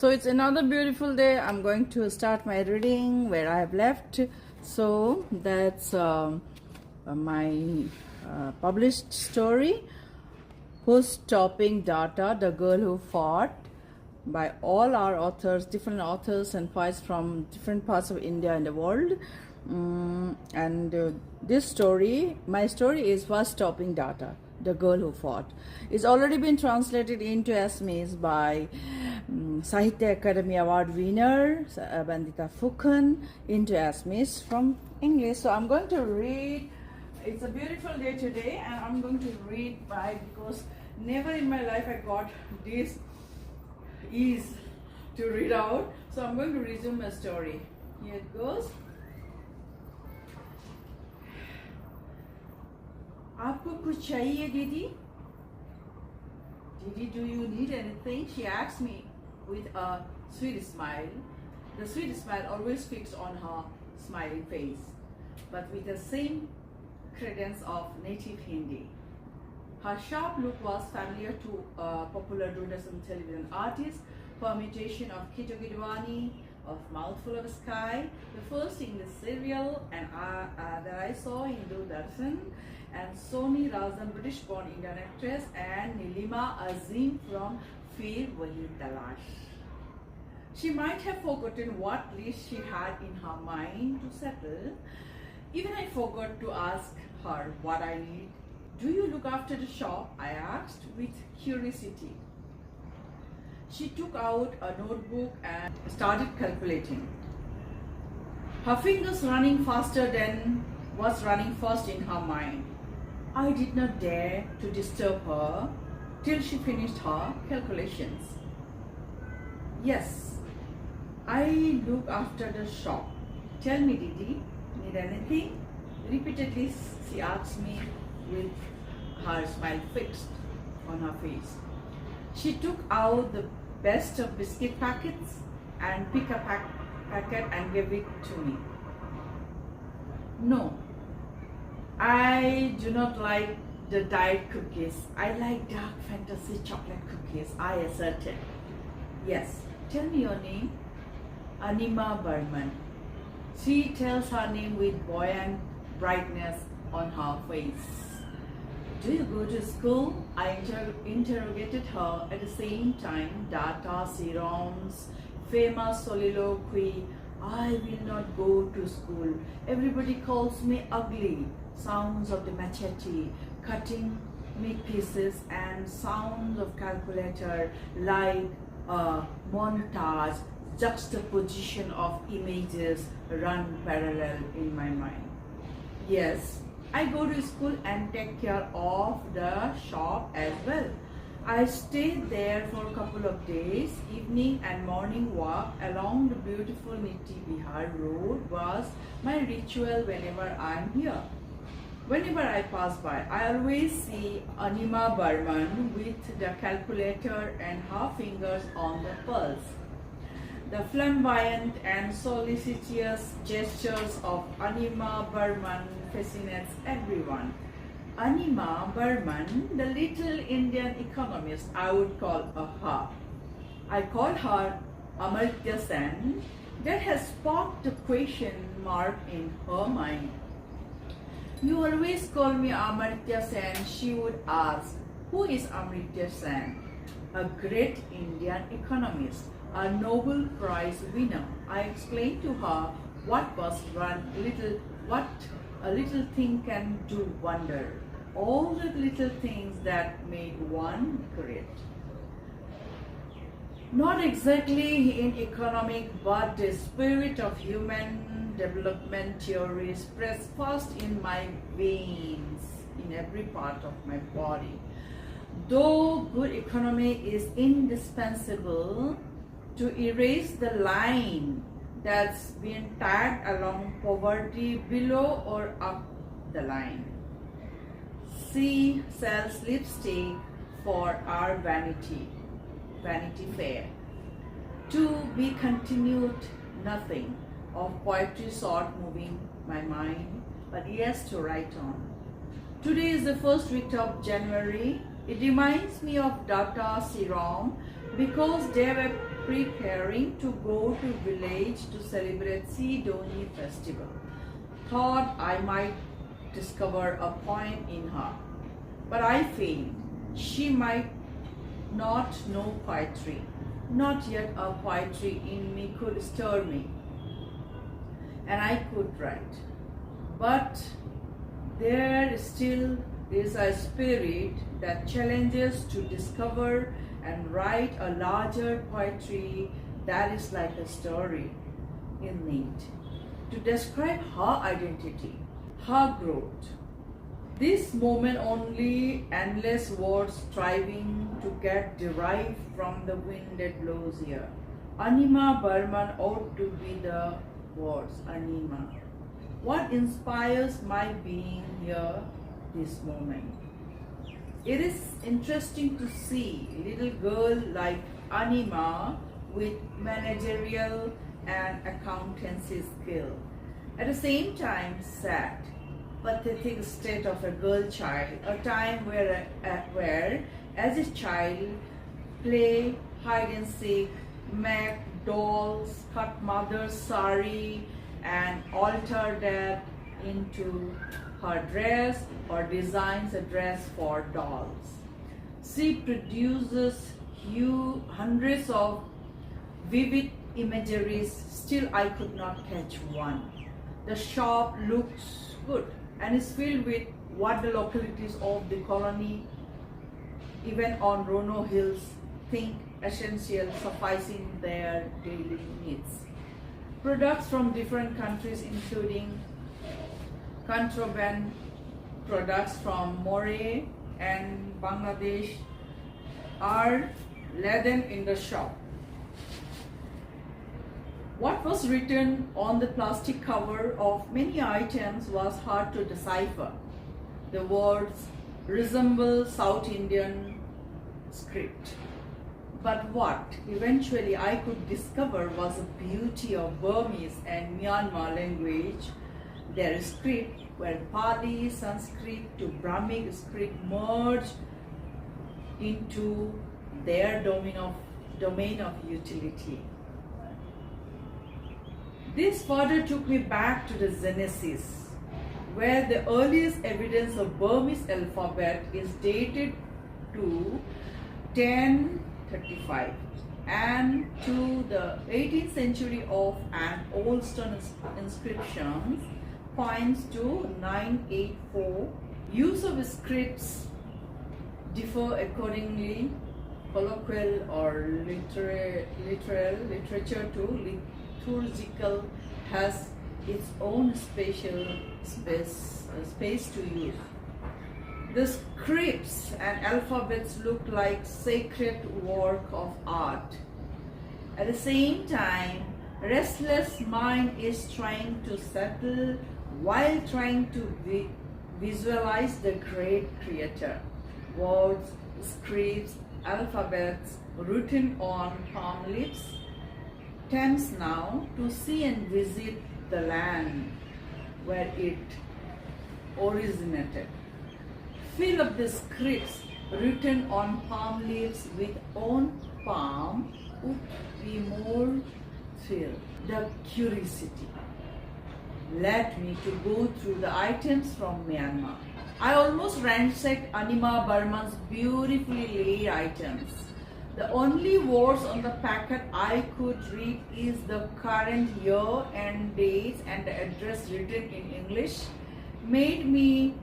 So it's another beautiful day. I'm going to start my reading where I have left. So that's my published story, Who's Topping Data, The Girl Who Fought, by all our authors, different authors and poets from different parts of India and the world. This story, my story is Who's Topping Data, The Girl Who Fought. It's already been translated into Assamese by Sahitya Academy Award winner Bandita Fukan into Assamese from English. So I'm going to read. It's a beautiful day today, and I'm going to read by, because never in my life I got this ease to read out. So I'm going to resume my story. Here it goes. आपको कुछ चाहिए दीदी? Didi, do you need anything? She asked me with a sweet smile. The sweet smile always fixed on her smiling face, but with the same credence of native Hindi. Her sharp look was familiar to popular Doordarshan television artist, permutation of Kito Gidwani, of Mouthful of Sky, the first English serial and that I saw in Doordarshan, and Soni Razan, British-born Indian actress, and Nilima Azim from Fir Wahi Talash. She might have forgotten what list she had in her mind to settle. Even I forgot to ask her what I need. Do you look after the shop? I asked with curiosity. She took out a notebook and started calculating. Her fingers running faster than was running first in her mind. I did not dare to disturb her till she finished her calculations. Yes, I look after the shop. Tell me, Didi, need anything? Repeatedly she asked me with her smile fixed on her face. She took out the best of biscuit packets and picked a packet and gave it to me. No, I do not like the diet cookies. I like dark fantasy chocolate cookies, I asserted. Yes, tell me your name. Anima Burman. She tells her name with buoyant brightness on her face. Do you go to school? I interrogated her at the same time. Data Serum's famous soliloquy, I will not go to school. Everybody calls me ugly. Sounds of the machete cutting meat pieces and sounds of calculator like a montage juxtaposition of images run parallel in my mind. Yes, I go to school and take care of the shop as well. I stayed there for a couple of days. Evening and morning walk along the beautiful Niti Bihar road was my ritual whenever I'm here. Whenever I pass by, I always see Anima Burman with the calculator and her fingers on the pulse. The flamboyant and solicitous gestures of Anima Burman fascinates everyone. Anima Burman, the little Indian economist, I would call her. I call her Amartya Sen. That has sparked a question mark in her mind. You always call me Amartya Sen, she would ask. Who is Amartya Sen? A great Indian economist, a Nobel Prize winner. I explained to her what a little thing can do wonder. All the little things that made one great. Not exactly in economic, but the spirit of human development theory spreads fast in my veins, in every part of my body. Though good economy is indispensable to erase the line that's been tagged along poverty below or up the line. She sells lipstick for our Vanity Fair. To be continued, nothing of poetry sort moving my mind, but yes, to write on. Today is the first week of January. It reminds me of Data Serum because they were preparing to go to village to celebrate Sidoni festival. Thought I might discover a poem in her, but I failed. She might not know poetry. Not yet a poetry in me could stir me, and I could write. But there still is a spirit that challenges to discover and write a larger poetry that is like a story in need, to describe her identity, her growth. This moment only endless words striving to get derived from the wind that blows here. Anima Burman ought to be the words, Anima. What inspires my being here this moment? It is interesting to see a little girl like Anima with managerial and accountancy skill. At the same time, sad, pathetic state of a girl child, a time where as a child, play hide and seek, make dolls, cut mother's sari, and alter that into her dress or designs a dress for dolls. She produces hundreds of vivid imageries, still I could not catch one. The shop looks good and is filled with what the localities of the colony, even on Rono Hills, think essential, sufficing their daily needs. Products from different countries, including contraband products from Moray and Bangladesh, are laden in the shop. What was written on the plastic cover of many items was hard to decipher. The words resemble South Indian script. But what eventually I could discover was the beauty of Burmese and Myanmar language. Their script, where Pali, Sanskrit to Brahmic script merged into their domain of utility. This further took me back to the Genesis, where the earliest evidence of Burmese alphabet is dated to 1035 and to the 18th century of an old stone inscription points to 984. Use of scripts differ accordingly, colloquial or literature to liturgical has its own special space to use. The scripts and alphabets look like sacred work of art. At the same time, restless mind is trying to settle while trying to visualize the great creator. Words, scripts, alphabets written on palm leaves attempts now to see and visit the land where it originated. Fill up the scripts written on palm leaves with own palm would be more thrill. The curiosity led me to go through the items from Myanmar. I almost ransacked Anima Burman's beautifully laid items. The only words on the packet I could read is the current year and dates and the address written in English, made in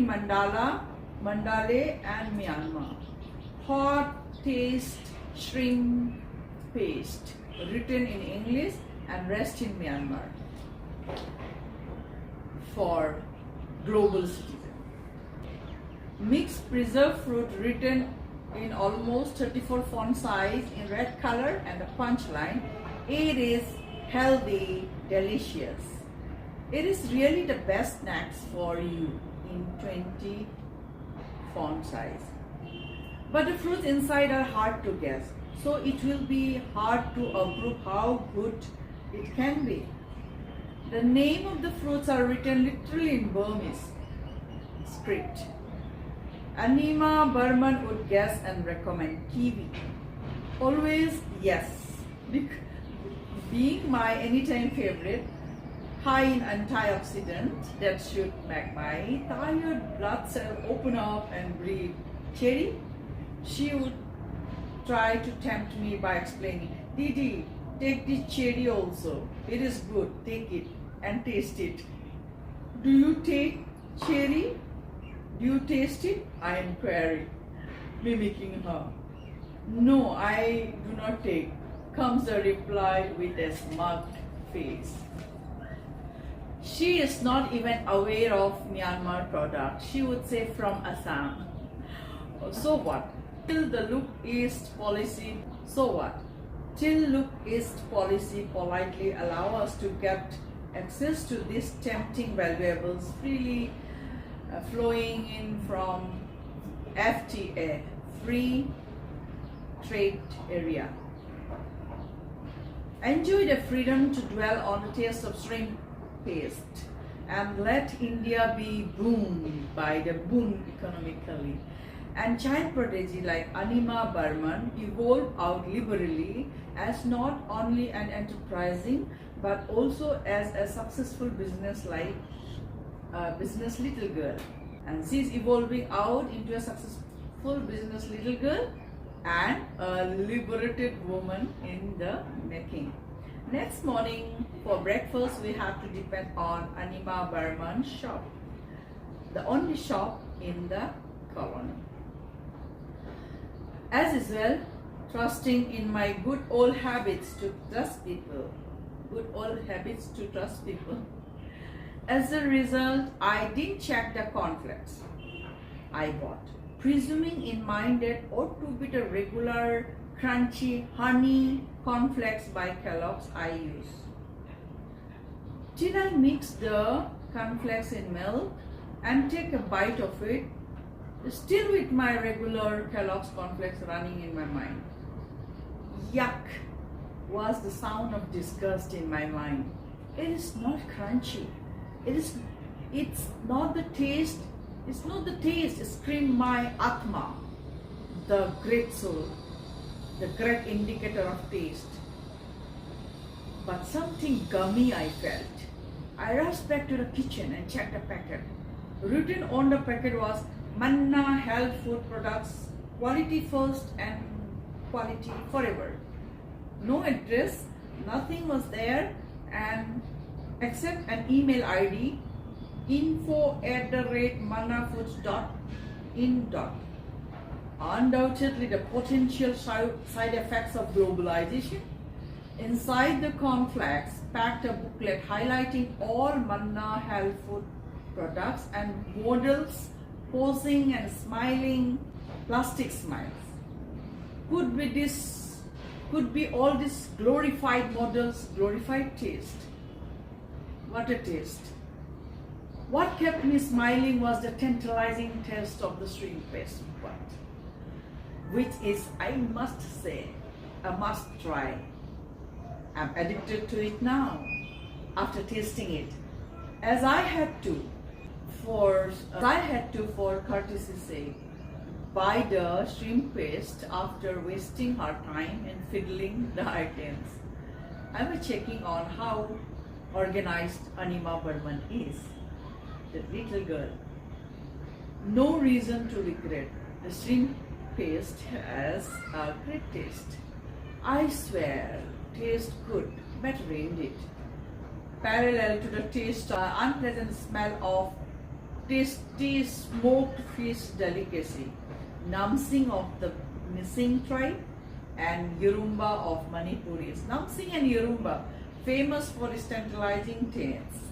Mandale and Myanmar. Hot taste shrimp paste, written in English and rest in Myanmar for global citizen. Mixed preserved fruit written in almost 34 font size in red color and the punchline, it is healthy, delicious. It is really the best snacks for you in 20 font size. But the fruits inside are hard to guess, so it will be hard to approve how good it can be. The name of the fruits are written literally in Burmese script. Anima Burman would guess and recommend kiwi. Always yes. Being my anytime favorite, high in antioxidant that should make my tired blood cell open up and breathe cherry, she would try to tempt me by explaining, Didi, take this cherry also. It is good. Take it and taste it. Do you take cherry? Do you taste it? I am querying, mimicking her. No, I do not take, comes the reply with a smug face. She is not even aware of Myanmar product. She would say from Assam. So what? Till the Look East policy. So what? Till Look East policy politely allow us to get access to these tempting valuables freely flowing in from FTA, Free Trade Area. Enjoy the freedom to dwell on the taste of shrimp paste and let India be boomed by the boom economically. And child prodigy like Anima Burman evolved out liberally as not only an enterprising but also as a successful business little girl. And she's evolving out into a successful business little girl and a liberated woman in the making. Next morning for breakfast we have to depend on Anima Burman's shop, the only shop in the colony. As usual, trusting in my good old habits to trust people. As a result, I didn't check the cornflakes I bought, presuming in mind that ought to be the regular crunchy honey cornflakes by Kellogg's I use. Till I mix the cornflakes in milk and take a bite of it, still with my regular Kellogg's cornflakes running in my mind. Yuck was the sound of disgust in my mind. It is not crunchy. It's not the taste. It's not the taste, screamed my Atma, the great soul, the great indicator of taste. But something gummy I felt. I rushed back to the kitchen and checked the packet. Written on the packet was Manna Health Food Products, quality first and quality forever. No address, nothing was there, and except an email ID, info@mannafoods.in. Undoubtedly the potential side effects of globalization. Inside the cornflakes packed a booklet highlighting all Manna Health Food products and models posing and smiling plastic smiles. Could be all these glorified models, glorified taste. What a taste. What kept me smiling was the tantalizing taste of the shrimp paste, which is, I must say, a must try. I'm addicted to it now after tasting it, as I had to for courtesy's sake, buy the shrimp paste after wasting her time in fiddling the items. I was checking on how organized Anima Burman is, the little girl. No reason to regret. The shrimp paste has a great taste. I swear, taste good, better indeed. Parallel to the taste, unpleasant smell of tasty smoked fish delicacy, Namsing of the Missing tribe and Yurumba of Manipuris. Namsing and Yurumba, famous for its tantalizing taste.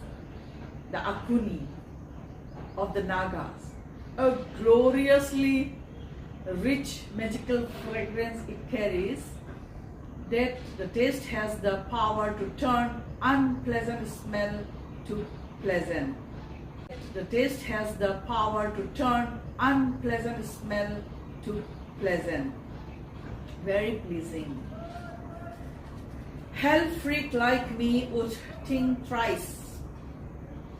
The Akuni of the Nagas, a gloriously rich magical fragrance it carries, that the taste has the power to turn unpleasant smell to pleasant. The taste has the power to turn unpleasant smell to pleasant. Very pleasing. Health freak like me would think thrice,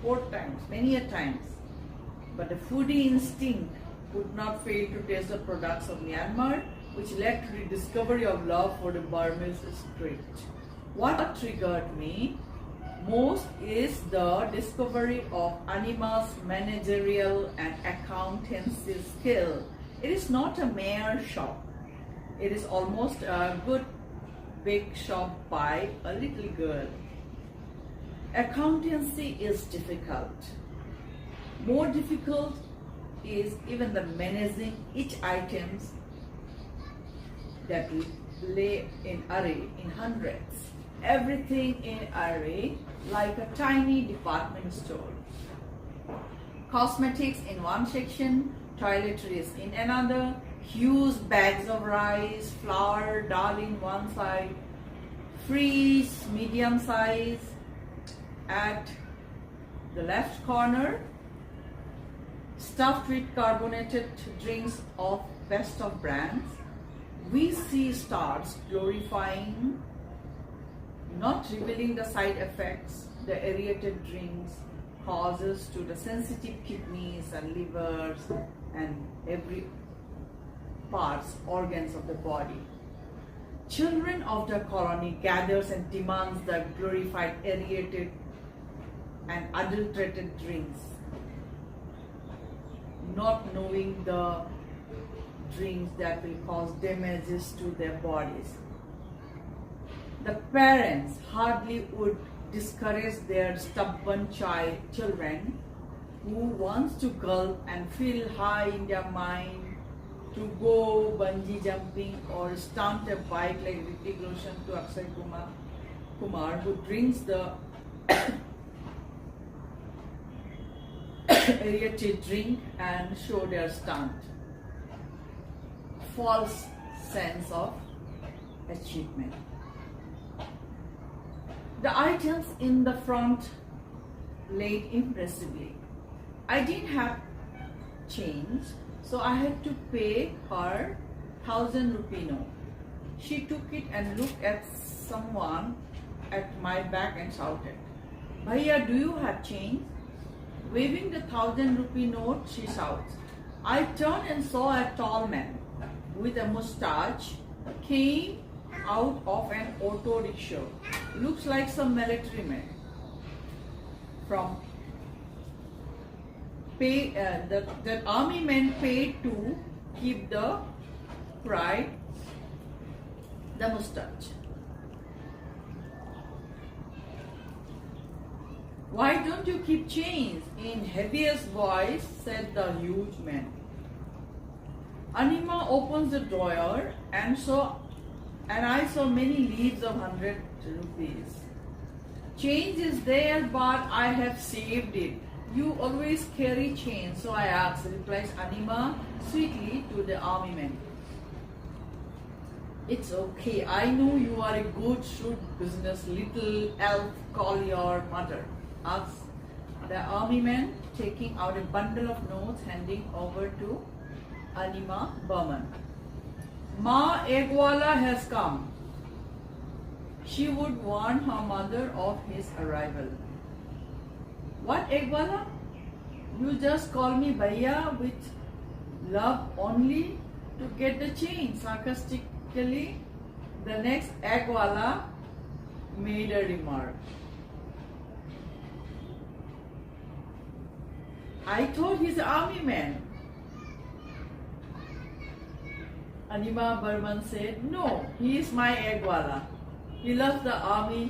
4 times, many a times. But the foodie instinct would not fail to taste the products of Myanmar which led to the discovery of love for the Burmese script. What triggered me most is the discovery of Anima's managerial and accountancy skill. It is not a mere shop. It is almost a good big shop by a little girl. Accountancy is difficult. More difficult is even the managing each items that lay in array in hundreds. Everything in array like a tiny department store. Cosmetics in one section, toiletries in another, huge bags of rice, flour, dal in one side, fridge medium size. At the left corner, stuffed with carbonated drinks of best of brands. We see stars glorifying, not revealing the side effects the aerated drinks causes to the sensitive kidneys and livers and every parts, organs of the body. Children of the colony gathers and demands the glorified aerated and adulterated drinks, not knowing the drinks that will cause damages to their bodies. The parents hardly would discourage their stubborn children who wants to gulp and feel high in their mind to go bungee jumping or stunt a bike like Hrithik Roshan to Akshay Kumar who drinks the aerated drink and show their stunt. False sense of achievement. The items in the front laid impressively. I didn't have change, so I had to pay her 1,000 rupee note. She took it and looked at someone at my back and shouted, "Bhaiya, do you have change?" Waving the 1,000 rupee note, she shouts. I turned and saw a tall man with a mustache came out of an auto rickshaw. Looks like some military man. The army men paid to keep the pride, the mustache. "Why don't you keep chains?" in heaviest voice said the huge man. Anima opens the drawer and I saw many leaves of 100 rupees. "Change is there, but I have saved it. You always carry change, so I asked," replies Anima sweetly to the army man. "It's okay. I know you are a good, shrewd business little elf. Call your mother," asks the army man, taking out a bundle of notes, handing over to Anima Burman. "Ma, Eggwala has come." She would warn her mother of his arrival. "What Eggwala? You just call me Bhaiya with love only to get the change." Sarcastically, the next Eggwala made a remark. "I thought he's an army man." Anima Burman said, "No, he is my Eggwala. He loves the army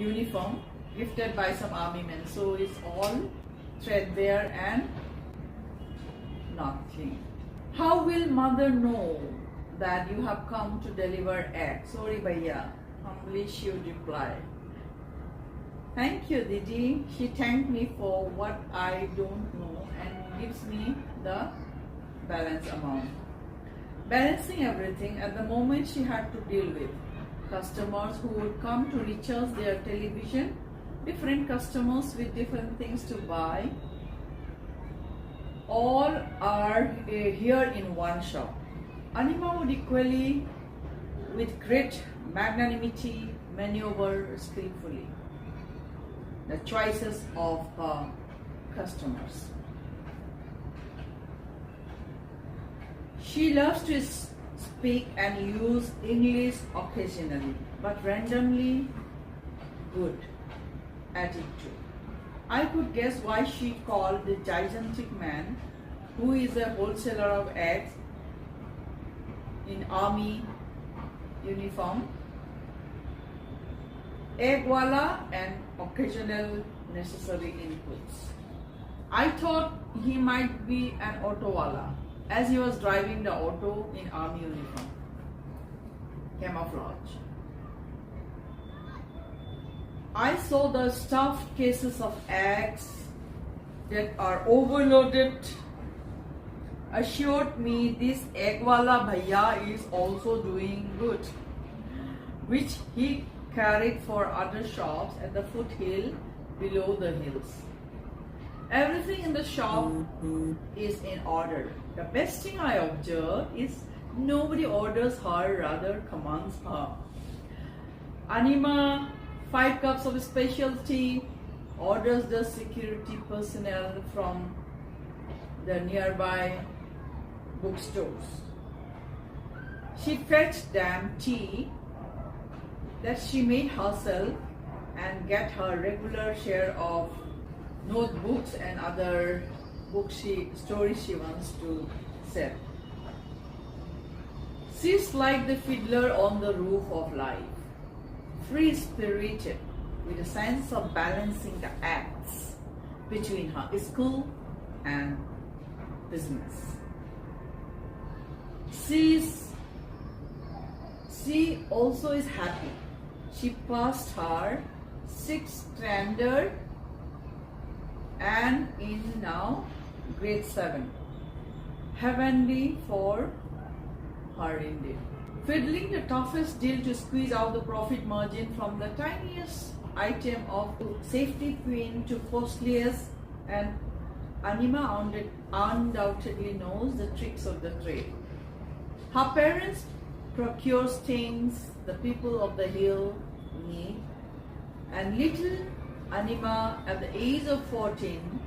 uniform gifted by some army men, so it's all threadbare and not clean." "How will mother know that you have come to deliver egg?" "Sorry, Bhaiya," humbly she would reply. "Thank you, Didi." She thanked me for what I don't know and gives me the balance amount. Balancing everything, at the moment she had to deal with customers who would come to recharge their television, different customers with different things to buy. All are here in one shop. Anima would equally, with great magnanimity, maneuver skillfully the choices of her customers. She loves to speak and use English occasionally, but randomly good at it too. I could guess why she called the gigantic man, who is a wholesaler of eggs in army uniform, eggwala and occasional necessary inputs. I thought he might be an autowala, as he was driving the auto in army uniform, camouflage. I saw the stuffed cases of eggs that are overloaded, assured me this eggwala bhaiya is also doing good, which he carried for other shops at the foothill below the hills. Everything in the shop is in order. The best thing I observed is nobody orders her, rather commands her. Anima, 5 cups of special tea, orders the security personnel from the nearby bookstores. She fetched them tea that she made herself and get her regular share of notebooks and other stories she wants to sell. She's like the fiddler on the roof of life, free-spirited, with a sense of balancing the acts between her school and business. She also is happy. She passed her 6th standard and in now grade 7. Heavenly for her indeed. Fiddling the toughest deal to squeeze out the profit margin from the tiniest item of safety pin to costliest, and Anima undoubtedly knows the tricks of the trade. Her parents procures things the people of the hill need, and little Anima at the age of 14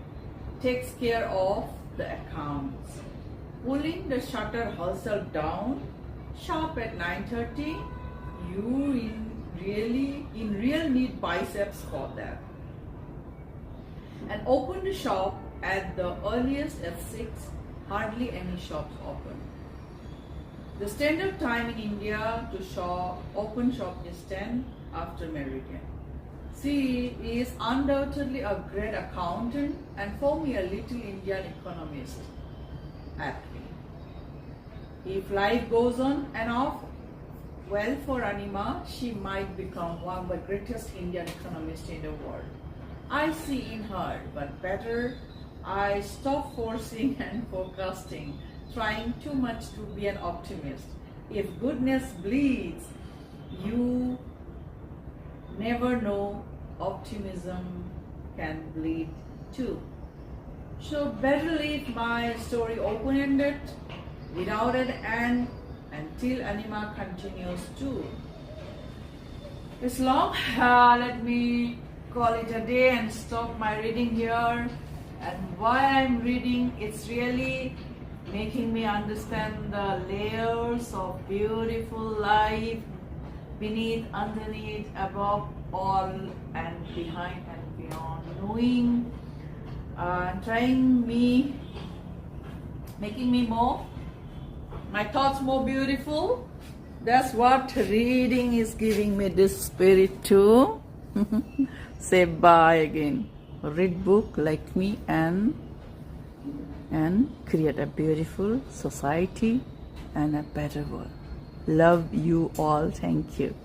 takes care of the accounts, pulling the shutter herself down sharp at 9:30. You in real need biceps for that. And open the shop at the earliest at 6. Hardly any shops open. The standard time in India to open shop is 10 after meridian. She is undoubtedly a great accountant and for me a little Indian economist at me. If life goes on and off well for Anima, she might become one of the greatest Indian economists in the world. I see in her, but better I stop forcing and forecasting, trying too much to be an optimist. If goodness bleeds, you never know, optimism can bleed too. So better leave my story open-ended, without an end, until Anima continues to. It's long. Let me call it a day and stop my reading here. And while I'm reading, it's really making me understand the layers of beautiful life beneath, underneath, above all, and behind and beyond. Knowing, making me more, my thoughts more beautiful. That's what reading is giving me this spirit too. Say bye again. Read book like me and create a beautiful society and a better world. Love you all. Thank you.